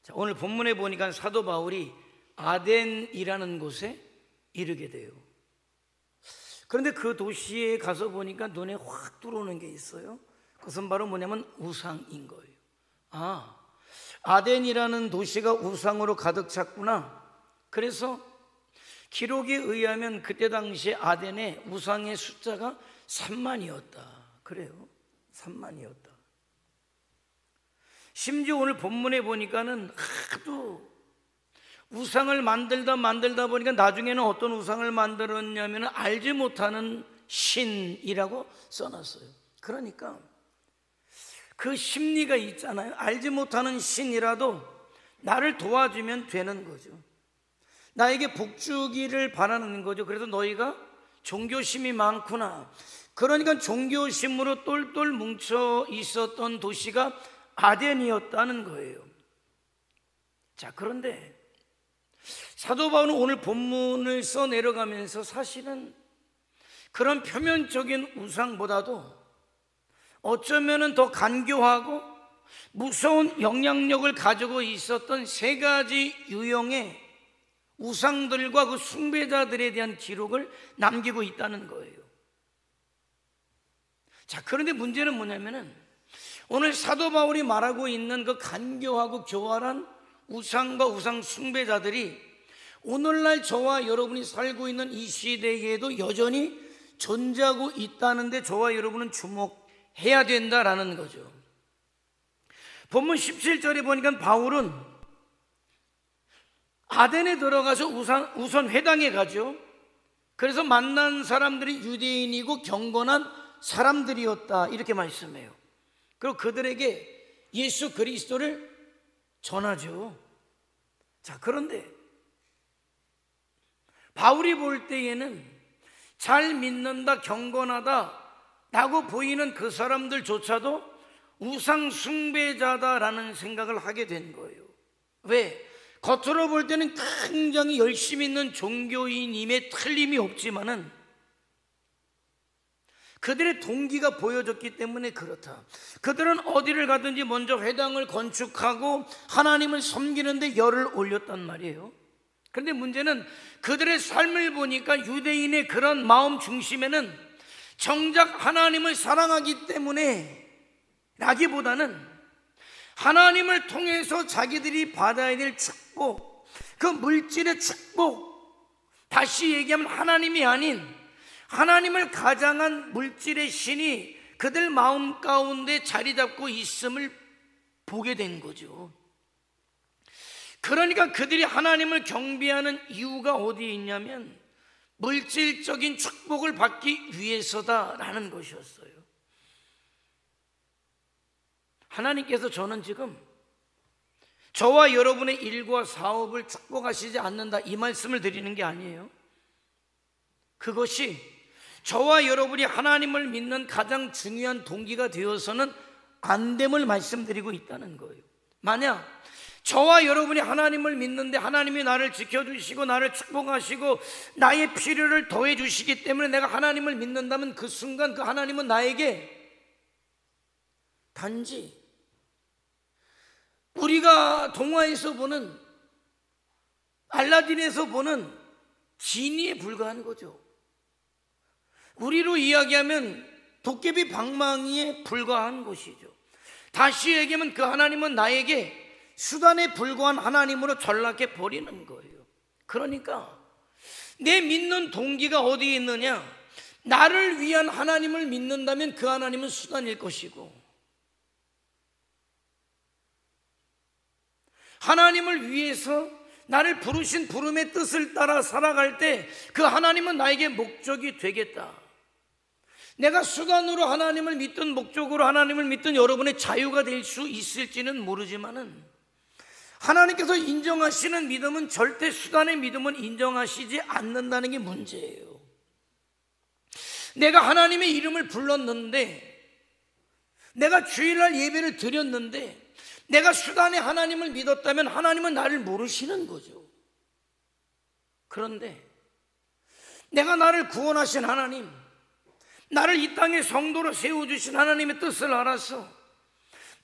자, 오늘 본문에 보니까 사도 바울이 아덴이라는 곳에 이르게 돼요. 그런데 그 도시에 가서 보니까 눈에 확 들어오는 게 있어요. 그것은 바로 뭐냐면 우상인 거예요. 아덴이라는 도시가 우상으로 가득 찼구나. 그래서 기록에 의하면 그때 당시에 아덴의 우상의 숫자가 3만이었다. 그래요. 3만이었다. 심지어 오늘 본문에 보니까는 하도 우상을 만들다 보니까 나중에는 어떤 우상을 만들었냐면 알지 못하는 신이라고 써놨어요. 그러니까 그 심리가 있잖아요. 알지 못하는 신이라도 나를 도와주면 되는 거죠. 나에게 복주기를 바라는 거죠. 그래서 너희가 종교심이 많구나. 그러니까 종교심으로 똘똘 뭉쳐 있었던 도시가 아덴이었다는 거예요. 자, 그런데 사도 바울은 오늘 본문을 써 내려가면서 사실은 그런 표면적인 우상보다도 어쩌면은 더 간교하고 무서운 영향력을 가지고 있었던 세 가지 유형의 우상들과 그 숭배자들에 대한 기록을 남기고 있다는 거예요. 자, 그런데 문제는 뭐냐면은 오늘 사도 바울이 말하고 있는 그 간교하고 교활한 우상과 우상 숭배자들이 오늘날 저와 여러분이 살고 있는 이 시대에도 여전히 존재하고 있다는데 저와 여러분은 주목해야 된다라는 거죠. 본문 17절에 보니까 바울은 아덴에 들어가서 우선 회당에 가죠. 그래서 만난 사람들이 유대인이고 경건한 사람들이었다 이렇게 말씀해요. 그리고 그들에게 예수 그리스도를 전하죠. 자, 그런데 바울이 볼 때에는 잘 믿는다, 경건하다 라고 보이는 그 사람들조차도 우상 숭배자다라는 생각을 하게 된 거예요. 왜? 겉으로 볼 때는 굉장히 열심히 있는 종교인임에 틀림이 없지만은 그들의 동기가 보여졌기 때문에 그렇다. 그들은 어디를 가든지 먼저 회당을 건축하고 하나님을 섬기는 데 열을 올렸단 말이에요. 그런데 문제는 그들의 삶을 보니까 유대인의 그런 마음 중심에는 정작 하나님을 사랑하기 때문에 라기보다는 하나님을 통해서 자기들이 받아야 될 축복, 그 물질의 축복, 다시 얘기하면 하나님이 아닌 하나님을 가장한 물질의 신이 그들 마음 가운데 자리 잡고 있음을 보게 된 거죠. 그러니까 그들이 하나님을 경배하는 이유가 어디에 있냐면 물질적인 축복을 받기 위해서다라는 것이었어요. 하나님께서 저는 지금 저와 여러분의 일과 사업을 축복하시지 않는다 이 말씀을 드리는 게 아니에요. 그것이 저와 여러분이 하나님을 믿는 가장 중요한 동기가 되어서는 안 됨을 말씀드리고 있다는 거예요. 만약 저와 여러분이 하나님을 믿는데 하나님이 나를 지켜주시고 나를 축복하시고 나의 필요를 더해 주시기 때문에 내가 하나님을 믿는다면 그 순간 그 하나님은 나에게 단지 우리가 동화에서 보는 알라딘에서 보는 지니에 불과한 거죠. 우리로 이야기하면 도깨비 방망이에 불과한 것이죠. 다시 얘기하면 그 하나님은 나에게 수단에 불과한 하나님으로 전락해 버리는 거예요. 그러니까 내 믿는 동기가 어디에 있느냐? 나를 위한 하나님을 믿는다면 그 하나님은 수단일 것이고 하나님을 위해서 나를 부르신 부름의 뜻을 따라 살아갈 때 그 하나님은 나에게 목적이 되겠다. 내가 수단으로 하나님을 믿든 목적으로 하나님을 믿든 여러분의 자유가 될 수 있을지는 모르지만은 하나님께서 인정하시는 믿음은 절대 수단의 믿음은 인정하시지 않는다는 게 문제예요. 내가 하나님의 이름을 불렀는데 내가 주일날 예배를 드렸는데 내가 수단의 하나님을 믿었다면 하나님은 나를 모르시는 거죠. 그런데 내가 나를 구원하신 하나님, 나를 이 땅에 성도로 세워주신 하나님의 뜻을 알아서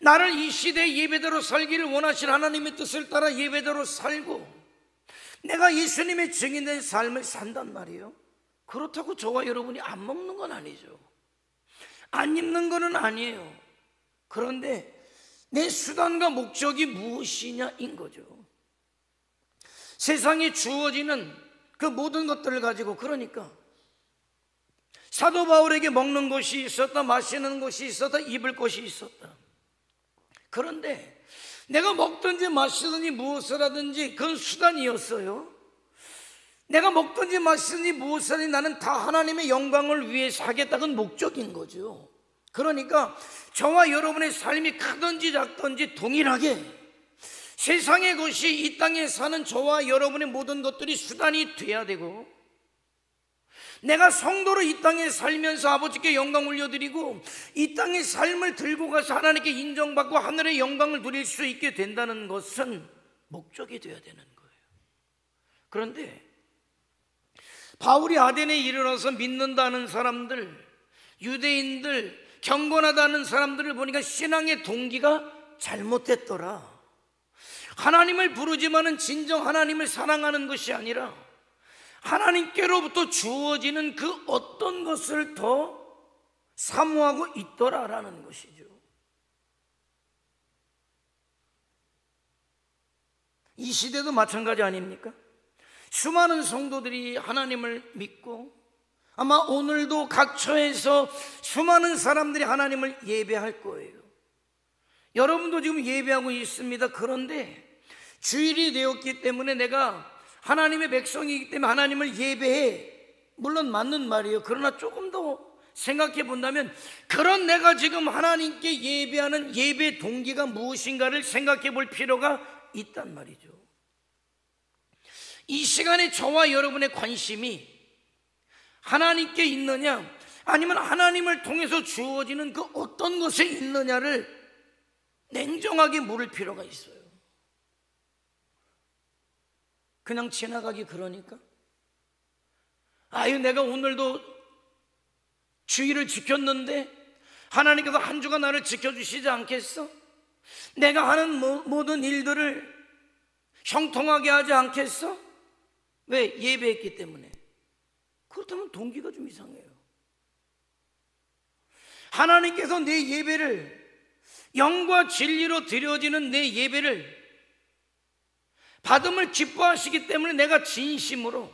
나를 이 시대의 예배대로 살기를 원하신 하나님의 뜻을 따라 예배대로 살고 내가 예수님의 증인된 삶을 산단 말이에요. 그렇다고 저와 여러분이 안 먹는 건 아니죠. 안 입는 건 아니에요. 그런데 내 수단과 목적이 무엇이냐인 거죠. 세상에 주어지는 그 모든 것들을 가지고, 그러니까 사도 바울에게 먹는 것이 있었다, 마시는 것이 있었다, 입을 것이 있었다. 그런데 내가 먹든지 마시든지 무엇을 하든지 그건 수단이었어요. 내가 먹든지 마시든지 무엇을 하든지 나는 다 하나님의 영광을 위해서 하겠다, 그건 목적인 거죠. 그러니까 저와 여러분의 삶이 크든지 작든지 동일하게 세상의 것이 이 땅에 사는 저와 여러분의 모든 것들이 수단이 돼야 되고, 내가 성도로 이 땅에 살면서 아버지께 영광 올려드리고 이 땅의 삶을 들고 가서 하나님께 인정받고 하늘의 영광을 누릴 수 있게 된다는 것은 목적이 되어야 되는 거예요. 그런데 바울이 아덴에 이르러서 믿는다는 사람들, 유대인들, 경건하다는 사람들을 보니까 신앙의 동기가 잘못됐더라. 하나님을 부르지만은 진정 하나님을 사랑하는 것이 아니라 하나님께로부터 주어지는 그 어떤 것을 더 사모하고 있더라라는 것이죠. 이 시대도 마찬가지 아닙니까? 수많은 성도들이 하나님을 믿고 아마 오늘도 각 처에서 수많은 사람들이 하나님을 예배할 거예요. 여러분도 지금 예배하고 있습니다. 그런데 주일이 되었기 때문에 내가 하나님의 백성이기 때문에 하나님을 예배해, 물론 맞는 말이에요. 그러나 조금 더 생각해 본다면 그런 내가 지금 하나님께 예배하는 예배 동기가 무엇인가를 생각해 볼 필요가 있단 말이죠. 이 시간에 저와 여러분의 관심이 하나님께 있느냐, 아니면 하나님을 통해서 주어지는 그 어떤 것에 있느냐를 냉정하게 물을 필요가 있어요. 그냥 지나가기 그러니까 아유 내가 오늘도 주의를 지켰는데 하나님께서 한 주간 나를 지켜주시지 않겠어? 내가 하는 모든 일들을 형통하게 하지 않겠어? 왜? 예배했기 때문에. 그렇다면 동기가 좀 이상해요. 하나님께서 내 예배를, 영과 진리로 드려지는 내 예배를 받음을 기뻐하시기 때문에 내가 진심으로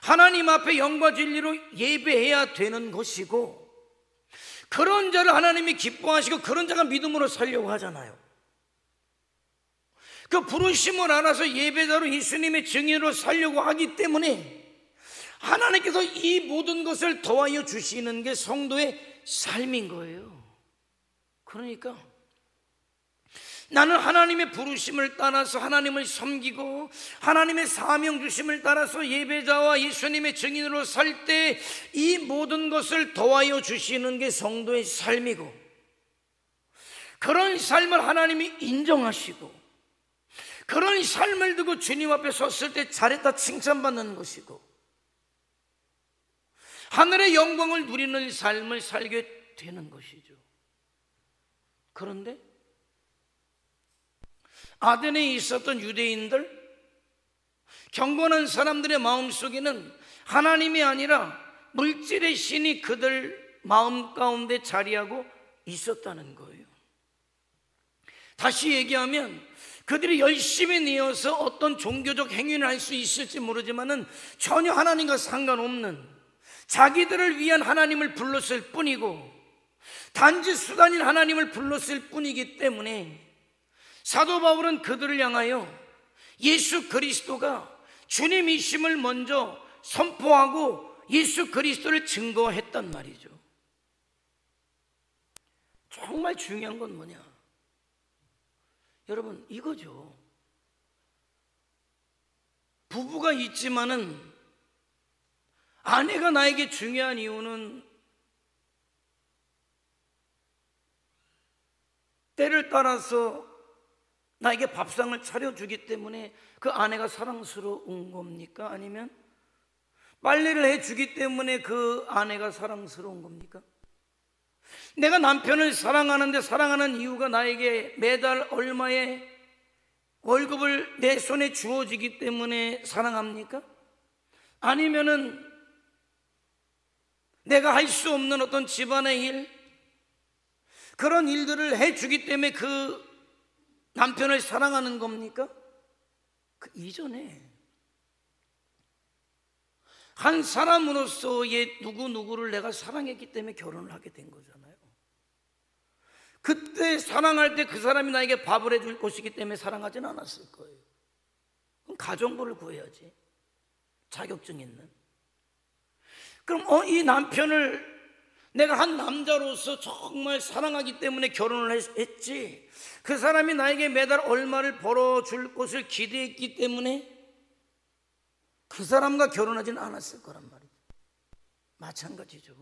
하나님 앞에 영과 진리로 예배해야 되는 것이고, 그런 자를 하나님이 기뻐하시고 그런 자가 믿음으로 살려고 하잖아요. 그 부르심을 알아서 예배자로 예수님의 증인으로 살려고 하기 때문에 하나님께서 이 모든 것을 더하여 주시는 게 성도의 삶인 거예요. 그러니까 나는 하나님의 부르심을 따라서 하나님을 섬기고 하나님의 사명 주심을 따라서 예배자와 예수님의 증인으로 살 때 이 모든 것을 더하여 주시는 게 성도의 삶이고, 그런 삶을 하나님이 인정하시고 그런 삶을 두고 주님 앞에 섰을 때 잘했다 칭찬받는 것이고 하늘의 영광을 누리는 삶을 살게 되는 것이죠. 그런데 아덴에 있었던 유대인들, 경건한 사람들의 마음속에는 하나님이 아니라 물질의 신이 그들 마음 가운데 자리하고 있었다는 거예요. 다시 얘기하면 그들이 열심히 내어서 어떤 종교적 행위를 할 수 있을지 모르지만은 전혀 하나님과 상관없는 자기들을 위한 하나님을 불렀을 뿐이고 단지 수단인 하나님을 불렀을 뿐이기 때문에 사도 바울은 그들을 향하여 예수 그리스도가 주님이심을 먼저 선포하고 예수 그리스도를 증거했단 말이죠. 정말 중요한 건 뭐냐? 여러분, 이거죠. 부부가 있지만은 아내가 나에게 중요한 이유는 때를 따라서 나에게 밥상을 차려주기 때문에 그 아내가 사랑스러운 겁니까? 아니면 빨래를 해주기 때문에 그 아내가 사랑스러운 겁니까? 내가 남편을 사랑하는데 사랑하는 이유가 나에게 매달 얼마의 월급을 내 손에 주어지기 때문에 사랑합니까? 아니면은 내가 할 수 없는 어떤 집안의 일, 그런 일들을 해주기 때문에 그 남편을 사랑하는 겁니까? 그 이전에 한 사람으로서의 누구누구를 내가 사랑했기 때문에 결혼을 하게 된 거잖아요. 그때 사랑할 때 그 사람이 나에게 밥을 해줄 것이기 때문에 사랑하진 않았을 거예요. 그럼 가정부를 구해야지, 자격증 있는. 그럼 이 남편을 내가 한 남자로서 정말 사랑하기 때문에 결혼을 했지, 그 사람이 나에게 매달 얼마를 벌어줄 것을 기대했기 때문에 그 사람과 결혼하지는 않았을 거란 말이죠. 마찬가지죠.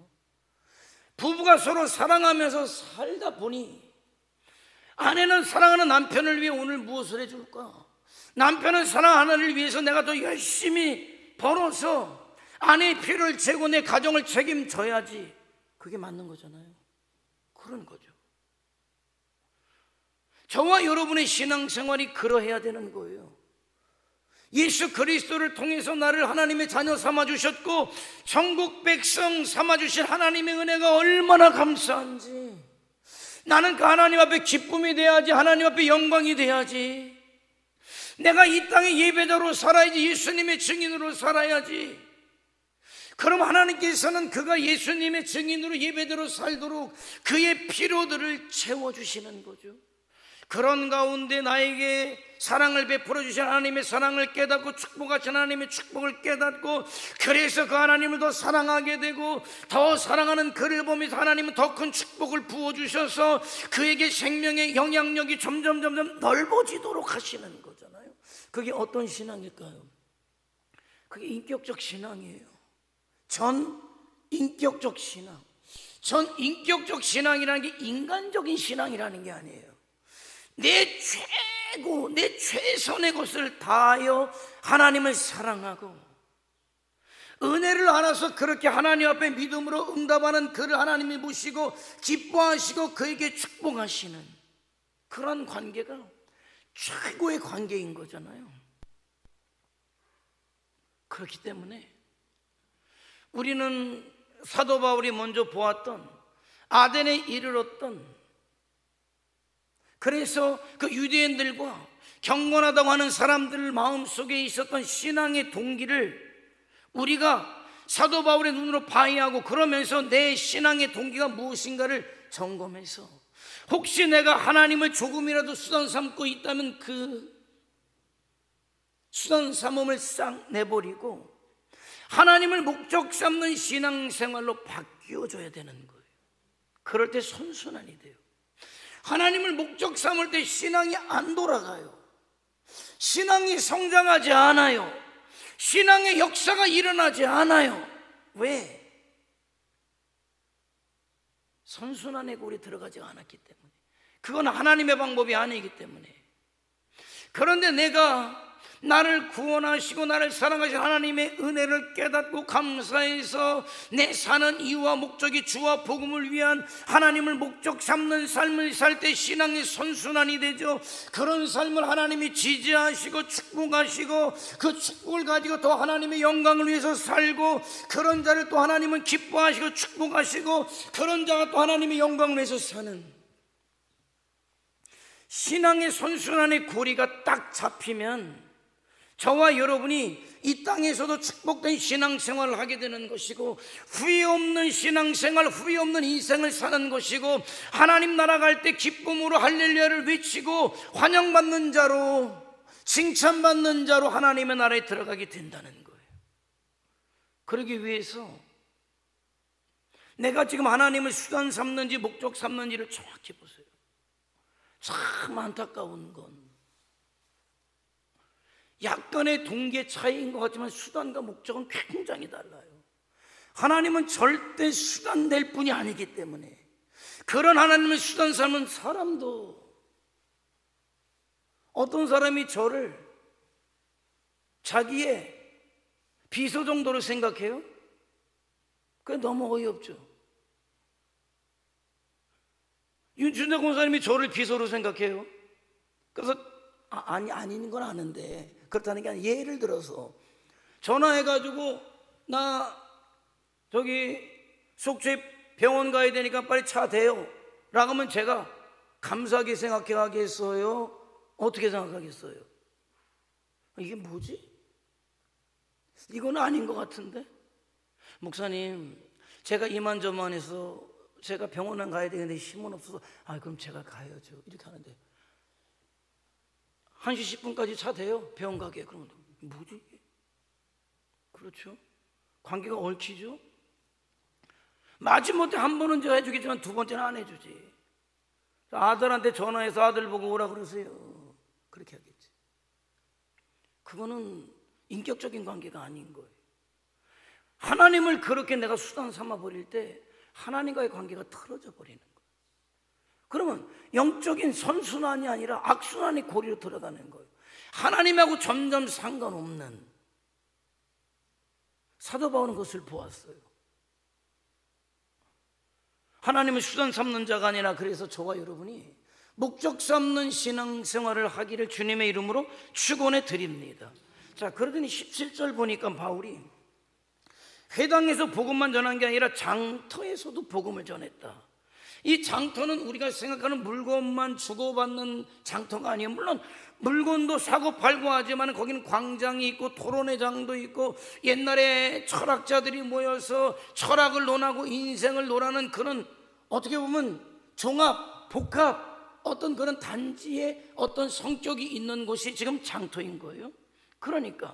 부부가 서로 사랑하면서 살다 보니 아내는 사랑하는 남편을 위해 오늘 무엇을 해줄까? 남편은 사랑하는 아내를 위해서 내가 더 열심히 벌어서 아내의 필요를 채우고 내 가정을 책임져야지. 그게 맞는 거잖아요. 그런 거죠. 저와 여러분의 신앙생활이 그러해야 되는 거예요. 예수 그리스도를 통해서 나를 하나님의 자녀 삼아주셨고 천국 백성 삼아주신 하나님의 은혜가 얼마나 감사한지, 나는 그 하나님 앞에 기쁨이 돼야지, 하나님 앞에 영광이 돼야지, 내가 이 땅의 예배자로 살아야지, 예수님의 증인으로 살아야지. 그럼 하나님께서는 그가 예수님의 증인으로 예배자로 살도록 그의 필요들을 채워주시는 거죠. 그런 가운데 나에게 사랑을 베풀어 주신 하나님의 사랑을 깨닫고 축복하신 하나님의 축복을 깨닫고, 그래서 그 하나님을 더 사랑하게 되고, 더 사랑하는 그를 보면서 하나님은 더 큰 축복을 부어주셔서 그에게 생명의 영향력이 점점 넓어지도록 하시는 거잖아요. 그게 어떤 신앙일까요? 그게 인격적 신앙이에요. 전인격적 신앙. 전인격적 신앙이라는 게 인간적인 신앙이라는 게 아니에요. 내 최고, 내 최선의 것을 다하여 하나님을 사랑하고 은혜를 알아서 그렇게 하나님 앞에 믿음으로 응답하는 그를 하나님이 보시고 기뻐하시고 그에게 축복하시는 그런 관계가 최고의 관계인 거잖아요. 그렇기 때문에 우리는 사도 바울이 먼저 보았던 아덴에 이르렀던, 그래서 그 유대인들과 경건하다고 하는 사람들 마음속에 있었던 신앙의 동기를 우리가 사도 바울의 눈으로 봐야 하고, 그러면서 내 신앙의 동기가 무엇인가를 점검해서 혹시 내가 하나님을 조금이라도 수단 삼고 있다면 그 수단 삼음을 싹 내버리고 하나님을 목적 삼는 신앙생활로 바뀌어줘야 되는 거예요. 그럴 때 선순환이 돼요. 하나님을 목적 삼을 때 신앙이 안 돌아가요. 신앙이 성장하지 않아요. 신앙의 역사가 일어나지 않아요. 왜? 선순환의 골에 들어가지 않았기 때문에. 그건 하나님의 방법이 아니기 때문에. 그런데 내가 나를 구원하시고 나를 사랑하신 하나님의 은혜를 깨닫고 감사해서 내 사는 이유와 목적이 주와 복음을 위한 하나님을 목적 삼는 삶을 살 때 신앙의 선순환이 되죠. 그런 삶을 하나님이 지지하시고 축복하시고 그 축복을 가지고 더 하나님의 영광을 위해서 살고, 그런 자를 또 하나님은 기뻐하시고 축복하시고 그런 자가 또 하나님의 영광을 위해서 사는 신앙의 선순환의 고리가 딱 잡히면 저와 여러분이 이 땅에서도 축복된 신앙생활을 하게 되는 것이고, 후회 없는 신앙생활, 후회 없는 인생을 사는 것이고, 하나님 나라 갈 때 기쁨으로 할렐루야를 외치고 환영받는 자로, 칭찬받는 자로 하나님의 나라에 들어가게 된다는 거예요. 그러기 위해서 내가 지금 하나님을 수단 삼는지 목적 삼는지를 정확히 보세요. 참 안타까운 건 약간의 동기의 차이인 것 같지만 수단과 목적은 굉장히 달라요. 하나님은 절대 수단 될 뿐이 아니기 때문에, 그런 하나님의 수단 삼은 사람도, 어떤 사람이 저를 자기의 비서 정도로 생각해요? 그게 너무 어이없죠. 윤춘자 권사님이 저를 비서로 생각해요. 그래서 아닌 건 아는데 그렇다는 게 아니라 예를 들어서 전화해가지고 나 저기 속초에 병원 가야 되니까 빨리 차 대요 라고 하면 제가 감사하게 생각하겠어요? 어떻게 생각하겠어요? 이게 뭐지? 이건 아닌 것 같은데? 목사님, 제가 이만저만해서 제가 병원에 가야 되는데 힘은 없어서 그럼 제가 가야죠 이렇게 하는데 1시 10분까지 차 대요? 병원 가게. 그러면 뭐지? 그렇죠? 관계가 얽히죠? 마지못해 한 번은 저 해주겠지만 두 번째는 안 해주지. 아들한테 전화해서 아들 보고 오라 그러세요. 그렇게 하겠지. 그거는 인격적인 관계가 아닌 거예요. 하나님을 그렇게 내가 수단 삼아 버릴 때 하나님과의 관계가 틀어져 버리는 거예요. 그러면 영적인 선순환이 아니라 악순환이 고리로 들어가는 거예요. 하나님하고 점점 상관없는. 사도 바울은 그것을 보았어요. 하나님을 수단 삼는 자가 아니라 그래서 저와 여러분이 목적 삼는 신앙생활을 하기를 주님의 이름으로 축원해 드립니다. 자, 그러더니 17절 보니까 바울이 회당에서 복음만 전한 게 아니라 장터에서도 복음을 전했다. 이 장터는 우리가 생각하는 물건만 주고받는 장터가 아니에요. 물론 물건도 사고 팔고 하지만 거기는 광장이 있고 토론회장도 있고 옛날에 철학자들이 모여서 철학을 논하고 인생을 논하는 그런 어떻게 보면 종합, 복합 어떤 그런 단지의 어떤 성격이 있는 곳이 지금 장터인 거예요. 그러니까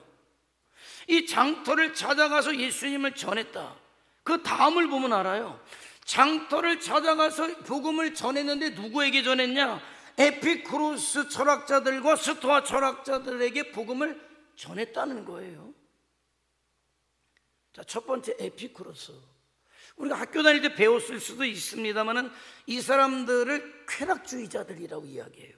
이 장터를 찾아가서 예수님을 전했다. 그 다음을 보면 알아요. 장터를 찾아가서 복음을 전했는데 누구에게 전했냐? 에피쿠로스 철학자들과 스토아 철학자들에게 복음을 전했다는 거예요. 자, 첫 번째 에피쿠로스. 우리가 학교 다닐 때 배웠을 수도 있습니다만 이 사람들을 쾌락주의자들이라고 이야기해요.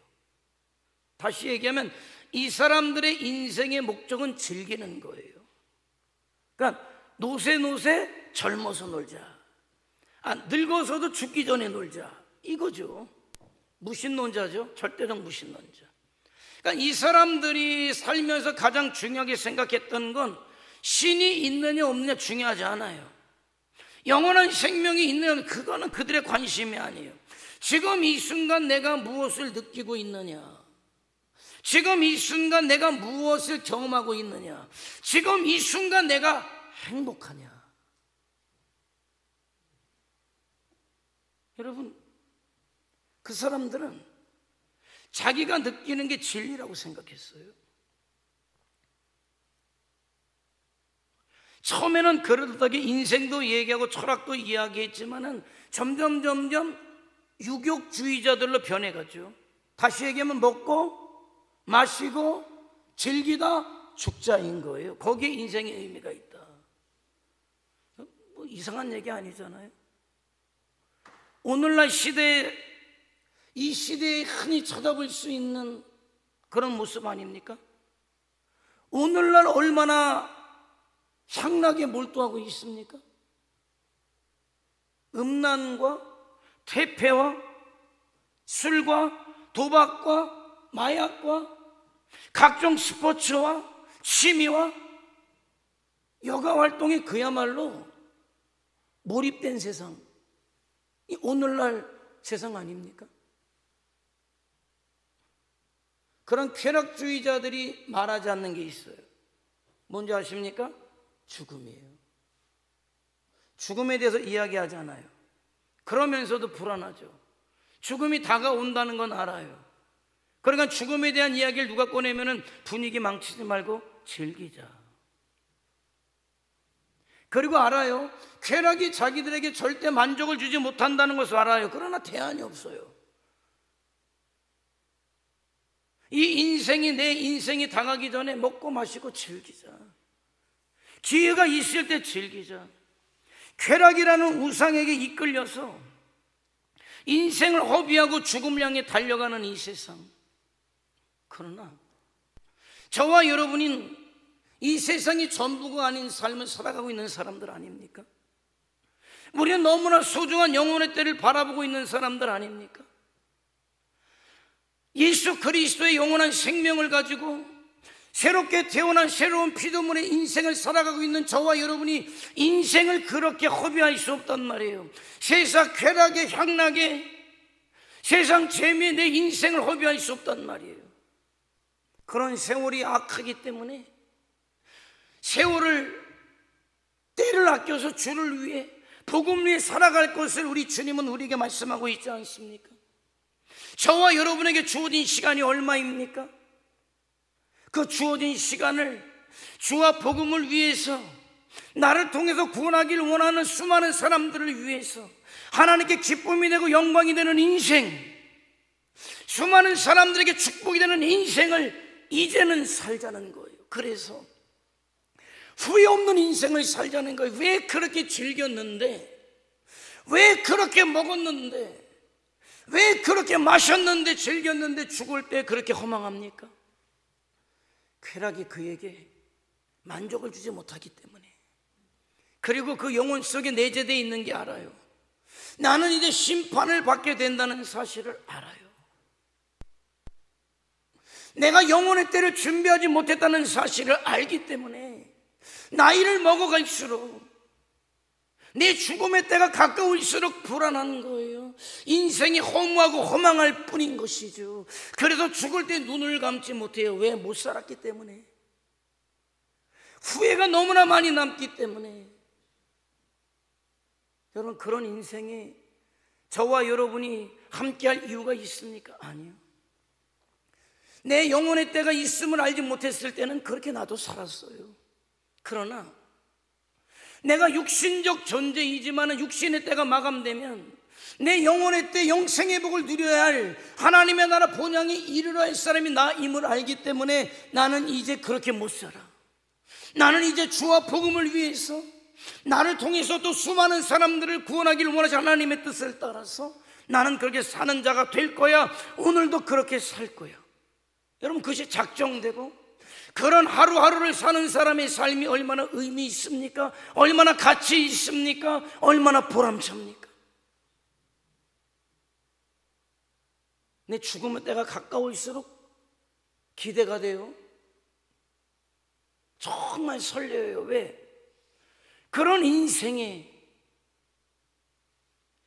다시 얘기하면 이 사람들의 인생의 목적은 즐기는 거예요. 그러니까 노세 젊어서 놀자. 늙어서도 죽기 전에 놀자. 이거죠. 무신론자죠. 절대적 무신론자. 그러니까 이 사람들이 살면서 가장 중요하게 생각했던 건 신이 있느냐 없느냐 중요하지 않아요. 영원한 생명이 있느냐 그거는 그들의 관심이 아니에요. 지금 이 순간 내가 무엇을 느끼고 있느냐, 지금 이 순간 내가 무엇을 경험하고 있느냐, 지금 이 순간 내가 행복하냐. 여러분, 그 사람들은 자기가 느끼는 게 진리라고 생각했어요. 처음에는 그럴듯하게 인생도 얘기하고 철학도 이야기했지만은 점점 유격주의자들로 변해가죠. 다시 얘기하면 먹고 마시고 즐기다 죽자인 거예요. 거기에 인생의 의미가 있다. 뭐 이상한 얘기 아니잖아요. 오늘날 시대에, 이 시대에 흔히 찾아볼 수 있는 그런 모습 아닙니까? 오늘날 얼마나 향락에 몰두하고 있습니까? 음란과 퇴폐와 술과 도박과 마약과 각종 스포츠와 취미와 여가 활동에 그야말로 몰입된 세상, 이 오늘날 세상 아닙니까? 그런 쾌락주의자들이 말하지 않는 게 있어요. 뭔지 아십니까? 죽음이에요. 죽음에 대해서 이야기하지 않아요. 그러면서도 불안하죠. 죽음이 다가온다는 건 알아요. 그러니까 죽음에 대한 이야기를 누가 꺼내면은 분위기 망치지 말고 즐기자. 그리고 알아요. 쾌락이 자기들에게 절대 만족을 주지 못한다는 것을 알아요. 그러나 대안이 없어요. 이 인생이, 내 인생이 다가기 전에 먹고 마시고 즐기자. 기회가 있을 때 즐기자. 쾌락이라는 우상에게 이끌려서 인생을 허비하고 죽음을 향해 달려가는 이 세상. 그러나 저와 여러분은 이 세상이 전부가 아닌 삶을 살아가고 있는 사람들 아닙니까? 우리는 너무나 소중한 영혼의 때를 바라보고 있는 사람들 아닙니까? 예수 그리스도의 영원한 생명을 가지고 새롭게 태어난 새로운 피조물의 인생을 살아가고 있는 저와 여러분이 인생을 그렇게 허비할 수 없단 말이에요. 세상 쾌락에 향락에 세상 재미에 내 인생을 허비할 수 없단 말이에요. 그런 세월이 악하기 때문에 세월을 때를 아껴서 주를 위해 복음 위해 살아갈 것을 우리 주님은 우리에게 말씀하고 있지 않습니까? 저와 여러분에게 주어진 시간이 얼마입니까? 그 주어진 시간을 주와 복음을 위해서, 나를 통해서 구원하기를 원하는 수많은 사람들을 위해서 하나님께 기쁨이 되고 영광이 되는 인생, 수많은 사람들에게 축복이 되는 인생을 이제는 살자는 거예요. 그래서 후회 없는 인생을 살자는 거예요. 왜 그렇게 즐겼는데, 왜 그렇게 먹었는데, 왜 그렇게 마셨는데 즐겼는데 죽을 때 그렇게 허망합니까? 쾌락이 그에게 만족을 주지 못하기 때문에, 그리고 그 영혼 속에 내재되어 있는 게 알아요. 나는 이제 심판을 받게 된다는 사실을 알아요. 내가 영혼의 때를 준비하지 못했다는 사실을 알기 때문에 나이를 먹어갈수록, 내 죽음의 때가 가까울수록 불안한 거예요. 인생이 허무하고 허망할 뿐인 것이죠. 그래서 죽을 때 눈을 감지 못해요. 왜? 못 살았기 때문에. 후회가 너무나 많이 남기 때문에. 여러분, 그런 인생에 저와 여러분이 함께할 이유가 있습니까? 아니요. 내 영혼의 때가 있음을 알지 못했을 때는 그렇게 나도 살았어요. 그러나 내가 육신적 존재이지만 육신의 때가 마감되면 내 영혼의 때 영생의 복을 누려야 할 하나님의 나라 본향에 이르러 할 사람이 나임을 알기 때문에 나는 이제 그렇게 못 살아. 나는 이제 주와 복음을 위해서, 나를 통해서 또 수많은 사람들을 구원하기를 원하시 하나님의 뜻을 따라서 나는 그렇게 사는 자가 될 거야. 오늘도 그렇게 살 거야. 여러분, 그것이 작정되고 그런 하루하루를 사는 사람의 삶이 얼마나 의미 있습니까? 얼마나 가치 있습니까? 얼마나 보람찹니까? 내 죽음의 때가 가까울수록 기대가 돼요. 정말 설레요. 왜? 그런 인생의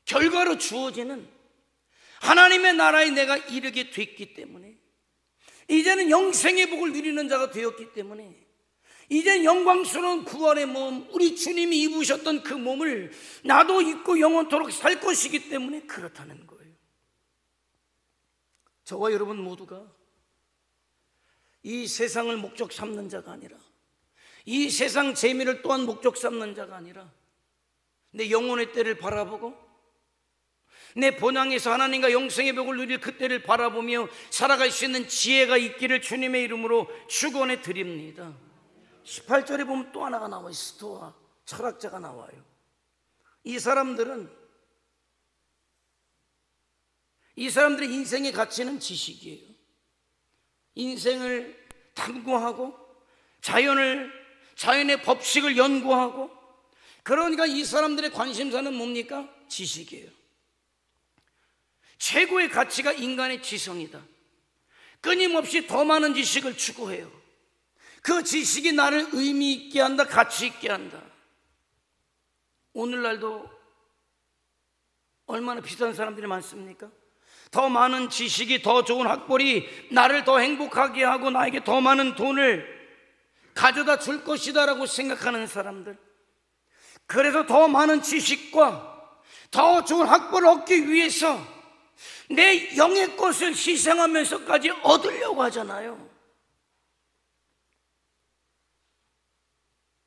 결과로 주어지는 하나님의 나라에 내가 이르게 됐기 때문에, 이제는 영생의 복을 누리는 자가 되었기 때문에, 이제는 영광스러운 구원의 몸, 우리 주님이 입으셨던 그 몸을 나도 입고 영원토록 살 것이기 때문에 그렇다는 거예요. 저와 여러분 모두가 이 세상을 목적 삼는 자가 아니라, 이 세상 재미를 또한 목적 삼는 자가 아니라, 내 영혼의 때를 바라보고 내 본향에서 하나님과 영생의 복을 누릴 그때를 바라보며 살아갈 수 있는 지혜가 있기를 주님의 이름으로 축원해 드립니다. 18절에 보면 또 하나가 나와요. 스토아 철학자가 나와요. 이 사람들의 인생의 가치는 지식이에요. 인생을 탐구하고 자연의 법칙을 연구하고, 그러니까 이 사람들의 관심사는 뭡니까? 지식이에요. 최고의 가치가 인간의 지성이다. 끊임없이 더 많은 지식을 추구해요. 그 지식이 나를 의미 있게 한다, 가치 있게 한다. 오늘날도 얼마나 비싼 사람들이 많습니까? 더 많은 지식이, 더 좋은 학벌이 나를 더 행복하게 하고 나에게 더 많은 돈을 가져다 줄 것이다 라고 생각하는 사람들. 그래서 더 많은 지식과 더 좋은 학벌을 얻기 위해서 내 영의 것을 희생하면서까지 얻으려고 하잖아요.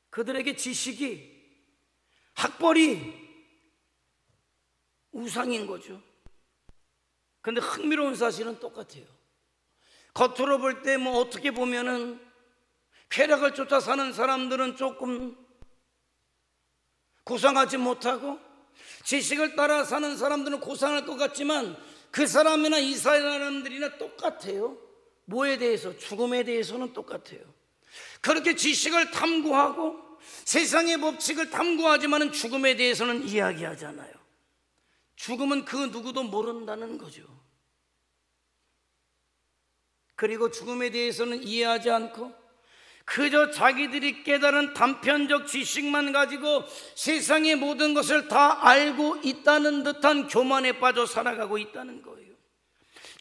그들에게 지식이, 학벌이 우상인 거죠. 그런데 흥미로운 사실은 똑같아요. 겉으로 볼 때 어떻게 보면은 쾌락을 쫓아 사는 사람들은 조금 고상하지 못하고, 지식을 따라 사는 사람들은 고상할 것 같지만 그 사람이나 이 사람들이나 똑같아요. 뭐에 대해서? 죽음에 대해서는 똑같아요. 그렇게 지식을 탐구하고 세상의 법칙을 탐구하지만 죽음에 대해서는 이야기하잖아요. 죽음은 그 누구도 모른다는 거죠. 그리고 죽음에 대해서는 이해하지 않고 그저 자기들이 깨달은 단편적 지식만 가지고 세상의 모든 것을 다 알고 있다는 듯한 교만에 빠져 살아가고 있다는 거예요.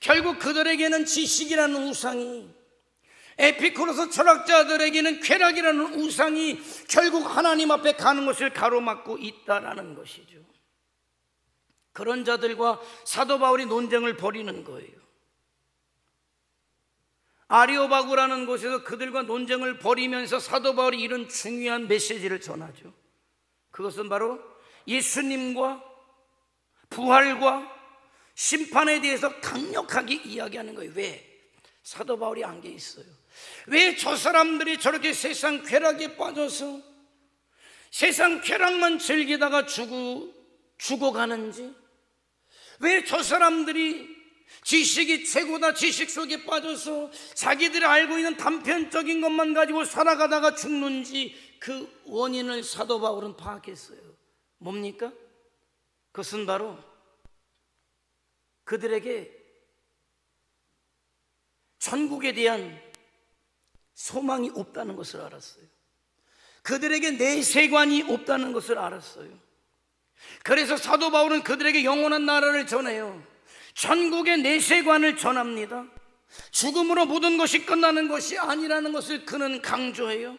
결국 그들에게는 지식이라는 우상이, 에피쿠로스 철학자들에게는 쾌락이라는 우상이 결국 하나님 앞에 가는 것을 가로막고 있다라는 것이죠. 그런 자들과 사도 바울이 논쟁을 벌이는 거예요. 아리오바구라는 곳에서 그들과 논쟁을 벌이면서 사도 바울이 이런 중요한 메시지를 전하죠. 그것은 바로 예수님과 부활과 심판에 대해서 강력하게 이야기하는 거예요. 왜? 사도 바울이 안겨 있어요. 왜 저 사람들이 저렇게 세상 쾌락에 빠져서 세상 쾌락만 즐기다가 죽어가는지, 왜 저 사람들이 지식이 최고다, 지식 속에 빠져서 자기들이 알고 있는 단편적인 것만 가지고 살아가다가 죽는지, 그 원인을 사도 바울은 파악했어요. 뭡니까? 그것은 바로 그들에게 천국에 대한 소망이 없다는 것을 알았어요. 그들에게 내세관이 없다는 것을 알았어요. 그래서 사도 바울은 그들에게 영원한 나라를 전해요. 천국의 내세관을 전합니다. 죽음으로 모든 것이 끝나는 것이 아니라는 것을 그는 강조해요.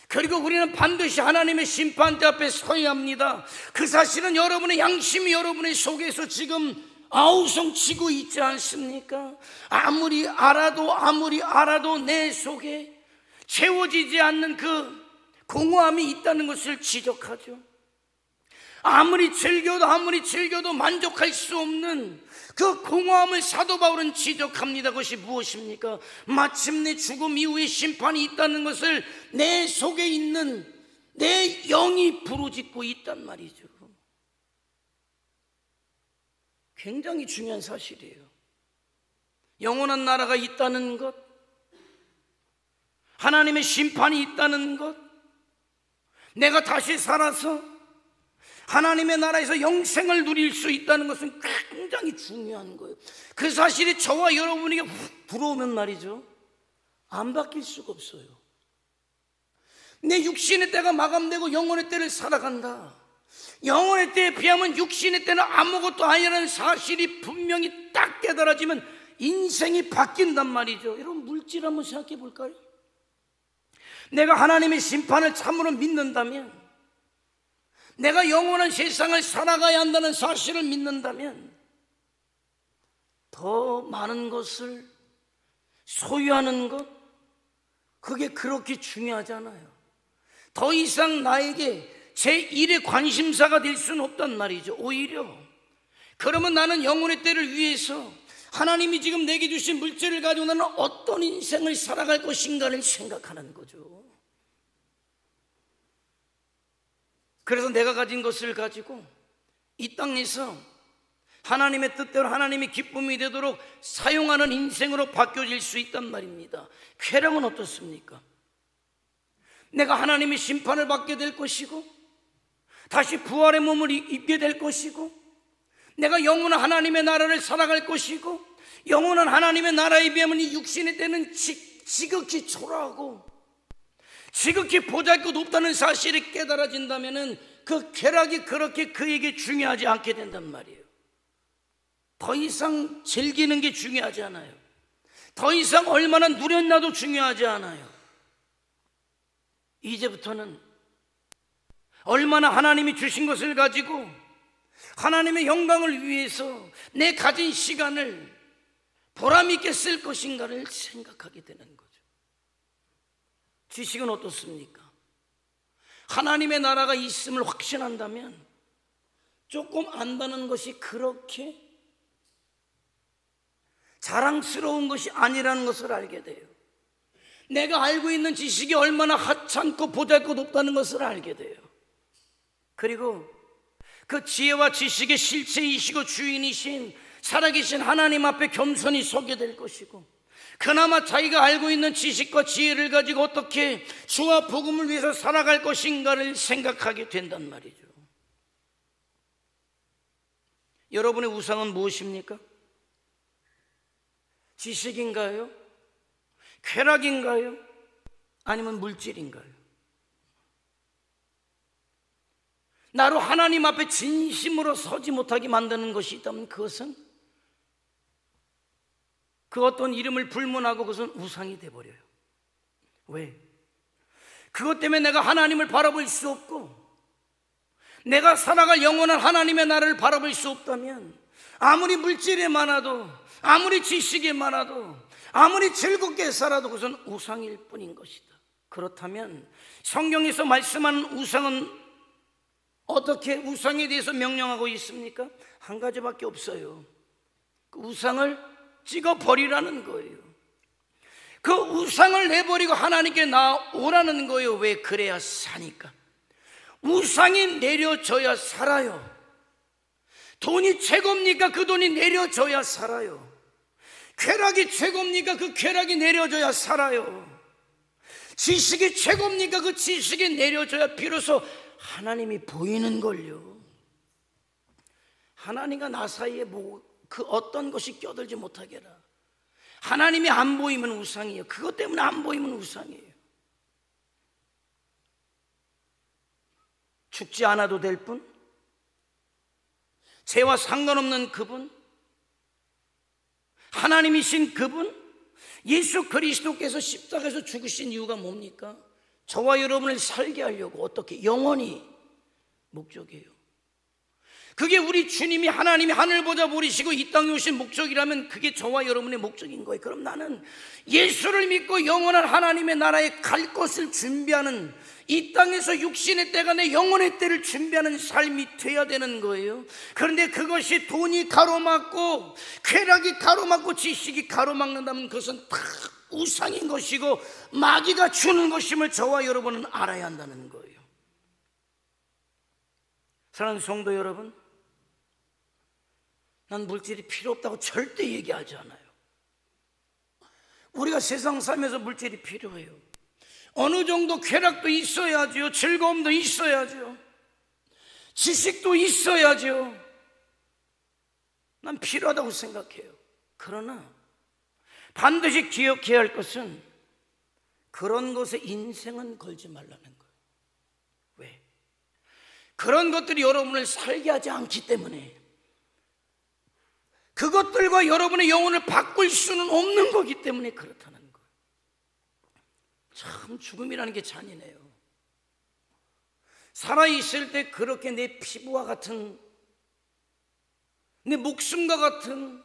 그리고 우리는 반드시 하나님의 심판대 앞에 서야 합니다. 그 사실은 여러분의 양심이 여러분의 속에서 지금 아우성치고 있지 않습니까? 아무리 알아도 내 속에 채워지지 않는 그 공허함이 있다는 것을 지적하죠. 아무리 즐겨도 만족할 수 없는 그 공허함을 사도 바울은 지적합니다. 그것이 무엇입니까? 마침내 죽음 이후에 심판이 있다는 것을 내 속에 있는 내 영이 부르짖고 있단 말이죠. 굉장히 중요한 사실이에요. 영원한 나라가 있다는 것, 하나님의 심판이 있다는 것, 내가 다시 살아서 하나님의 나라에서 영생을 누릴 수 있다는 것은 굉장히 중요한 거예요. 그 사실이 저와 여러분에게 훅 들어오면 말이죠, 안 바뀔 수가 없어요. 내 육신의 때가 마감되고 영혼의 때를 살아간다. 영혼의 때에 비하면 육신의 때는 아무것도 아니라는 사실이 분명히 딱 깨달아지면 인생이 바뀐단 말이죠. 여러분, 물질 한번 생각해 볼까요? 내가 하나님의 심판을 참으로 믿는다면, 내가 영원한 세상을 살아가야 한다는 사실을 믿는다면, 더 많은 것을 소유하는 것, 그게 그렇게 중요하잖아요. 더 이상 나에게 제1의 관심사가 될 수는 없단 말이죠. 오히려 그러면 나는 영혼의 때를 위해서 하나님이 지금 내게 주신 물질을 가지고 나는 어떤 인생을 살아갈 것인가를 생각하는 거죠. 그래서 내가 가진 것을 가지고 이 땅에서 하나님의 뜻대로 하나님의 기쁨이 되도록 사용하는 인생으로 바뀌어질 수 있단 말입니다. 쾌락은 어떻습니까? 내가 하나님의 심판을 받게 될 것이고, 다시 부활의 몸을 입게 될 것이고, 내가 영원한 하나님의 나라를 살아갈 것이고, 영원한 하나님의 나라에 비하면 이 육신의 때는 지극히 초라하고 지극히 보잘것없다는 사실이 깨달아진다면 그 쾌락이 그렇게 그에게 중요하지 않게 된단 말이에요. 더 이상 즐기는 게 중요하지 않아요. 더 이상 얼마나 누렸나도 중요하지 않아요. 이제부터는 얼마나 하나님이 주신 것을 가지고 하나님의 영광을 위해서 내 가진 시간을 보람있게 쓸 것인가를 생각하게 되는 거죠. 지식은 어떻습니까? 하나님의 나라가 있음을 확신한다면 조금 안다는 것이 그렇게 자랑스러운 것이 아니라는 것을 알게 돼요. 내가 알고 있는 지식이 얼마나 하찮고 보잘것없다는 것을 알게 돼요. 그리고 그 지혜와 지식의 실체이시고 주인이신 살아계신 하나님 앞에 겸손히 서게 될 것이고, 그나마 자기가 알고 있는 지식과 지혜를 가지고 어떻게 주와 복음을 위해서 살아갈 것인가를 생각하게 된단 말이죠. 여러분의 우상은 무엇입니까? 지식인가요? 쾌락인가요? 아니면 물질인가요? 나로 하나님 앞에 진심으로 서지 못하게 만드는 것이 있다면 그것은 그 어떤 이름을 불문하고 그것은 우상이 돼버려요. 왜? 그것 때문에 내가 하나님을 바라볼 수 없고 내가 살아갈 영원한 하나님의 나라를 바라볼 수 없다면 아무리 물질이 많아도 아무리 지식이 많아도 아무리 즐겁게 살아도 그것은 우상일 뿐인 것이다. 그렇다면 성경에서 말씀하는 우상은 어떻게 우상에 대해서 명령하고 있습니까? 한 가지밖에 없어요. 그 우상을 찍어버리라는 거예요. 그 우상을 내버리고 하나님께 나오라는 거예요. 왜? 그래야 사니까. 우상이 내려져야 살아요. 돈이 최고입니까? 그 돈이 내려져야 살아요. 쾌락이 최고입니까? 그 쾌락이 내려져야 살아요. 지식이 최고입니까? 그 지식이 내려져야 비로소 하나님이 보이는 걸요. 하나님과 나 사이에 그 어떤 것이 껴들지 못하게 해라. 하나님이 안 보이면 우상이에요. 그것 때문에 안 보이면 우상이에요. 죽지 않아도 될 뿐, 죄와 상관없는 그분, 하나님이신 그분, 예수 그리스도께서 십자가에서 죽으신 이유가 뭡니까? 저와 여러분을 살게 하려고. 어떻게? 영원히 목적이에요. 그게 우리 주님이 하나님이 하늘 보자 버리시고 이 땅에 오신 목적이라면 그게 저와 여러분의 목적인 거예요. 그럼 나는 예수를 믿고 영원한 하나님의 나라에 갈 것을 준비하는, 이 땅에서 육신의 때가 내 영혼의 때를 준비하는 삶이 돼야 되는 거예요. 그런데 그것이 돈이 가로막고 쾌락이 가로막고 지식이 가로막는다면 그것은 다 우상인 것이고 마귀가 주는 것임을 저와 여러분은 알아야 한다는 거예요. 사랑하는 성도 여러분, 난 물질이 필요 없다고 절대 얘기하지 않아요. 우리가 세상 살면서 물질이 필요해요. 어느 정도 쾌락도 있어야죠. 즐거움도 있어야죠. 지식도 있어야죠. 난 필요하다고 생각해요. 그러나 반드시 기억해야 할 것은 그런 것에 인생은 걸지 말라는 거예요. 왜? 그런 것들이 여러분을 살게 하지 않기 때문에, 그것들과 여러분의 영혼을 바꿀 수는 없는 거기 때문에 그렇다는 거예요. 참 죽음이라는 게 잔인해요. 살아있을 때 그렇게 내 피부와 같은, 내 목숨과 같은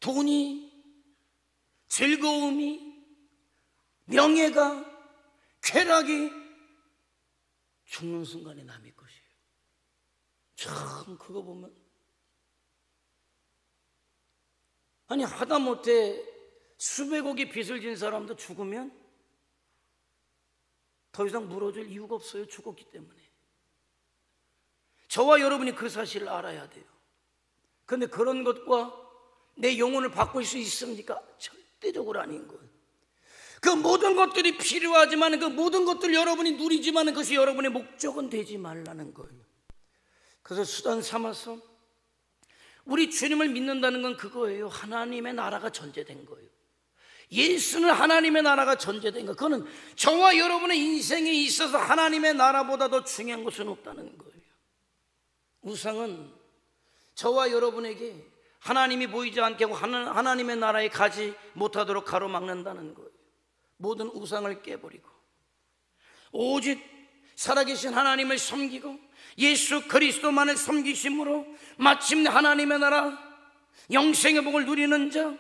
돈이, 즐거움이, 명예가, 쾌락이 죽는 순간에 남의 것이에요. 참 그거 보면, 아니 하다못해 수백억의 빚을 진 사람도 죽으면 더 이상 물어줄 이유가 없어요. 죽었기 때문에. 저와 여러분이 그 사실을 알아야 돼요. 그런데 그런 것과 내 영혼을 바꿀 수 있습니까? 절대적으로 아닌 거예요. 그 모든 것들이 필요하지만 그 모든 것들 여러분이 누리지만 그것이 여러분의 목적은 되지 말라는 거예요. 그래서 수단 삼아서 우리 주님을 믿는다는 건 그거예요. 하나님의 나라가 전제된 거예요. 예수는 하나님의 나라가 전제된 거. 그거는 저와 여러분의 인생에 있어서 하나님의 나라보다 더 중요한 것은 없다는 거예요. 우상은 저와 여러분에게 하나님이 보이지 않게 하고 하나님의 나라에 가지 못하도록 가로막는다는 거예요. 모든 우상을 깨버리고 오직 살아계신 하나님을 섬기고 예수 그리스도만을 섬기심으로 마침내 하나님의 나라, 영생의 복을 누리는 자,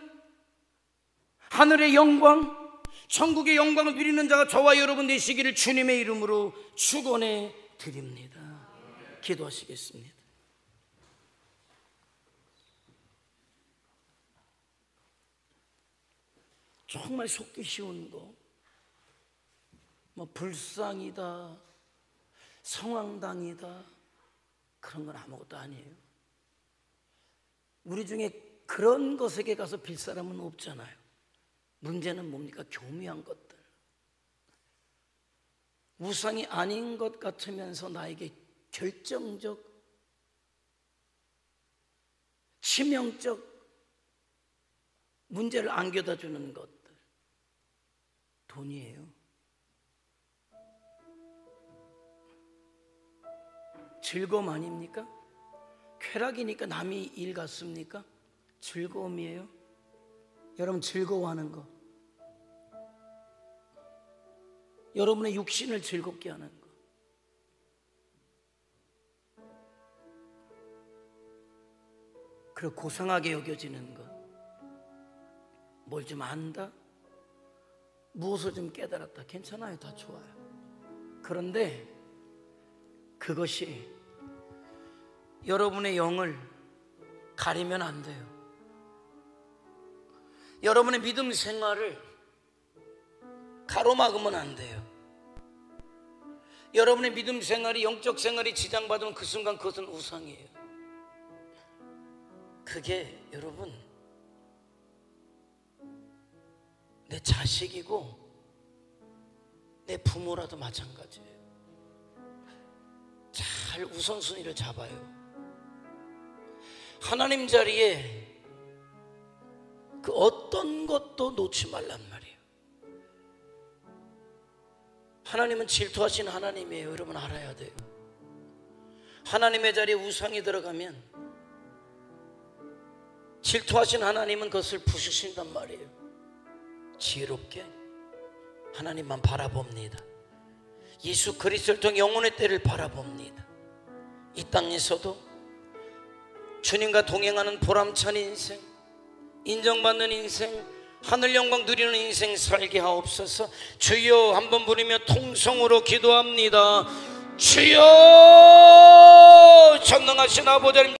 하늘의 영광, 천국의 영광을 누리는 자가 저와 여러분 되시기를 주님의 이름으로 축원해 드립니다. 기도하시겠습니다. 정말 속기 쉬운 거, 뭐 불쌍이다, 성황당이다, 그런 건 아무것도 아니에요. 우리 중에 그런 것에게 가서 빌 사람은 없잖아요. 문제는 뭡니까? 교묘한 것들, 우상이 아닌 것 같으면서 나에게 결정적, 치명적 문제를 안겨다 주는 것들. 돈이에요. 즐거움 아닙니까? 쾌락이니까 남이 일 같습니까? 즐거움이에요. 여러분, 즐거워하는 거, 여러분의 육신을 즐겁게 하는 거, 그리고 고상하게 여겨지는 것, 뭘 좀 안다, 무엇을 좀 깨달았다, 괜찮아요. 다 좋아요. 그런데 그것이 여러분의 영을 가리면 안 돼요. 여러분의 믿음 생활을 가로막으면 안 돼요. 여러분의 믿음 생활이, 영적 생활이 지장받으면 그 순간 그것은 우상이에요. 그게 여러분 내 자식이고 내 부모라도 마찬가지예요. 잘 우선순위를 잡아요. 하나님 자리에 그 어떤 것도 놓지 말란 말이에요. 하나님은 질투하신 하나님이에요. 여러분 알아야 돼요. 하나님의 자리에 우상이 들어가면 질투하신 하나님은 그것을 부수신단 말이에요. 지혜롭게 하나님만 바라봅니다. 예수 그리스도를 통해 영혼의 때를 바라봅니다. 이 땅에서도 주님과 동행하는 보람찬 인생, 인정받는 인생, 하늘 영광 누리는 인생 살게 하옵소서. 주여 한번 부르며 통성으로 기도합니다. 주여, 전능하신 아버지 하나님,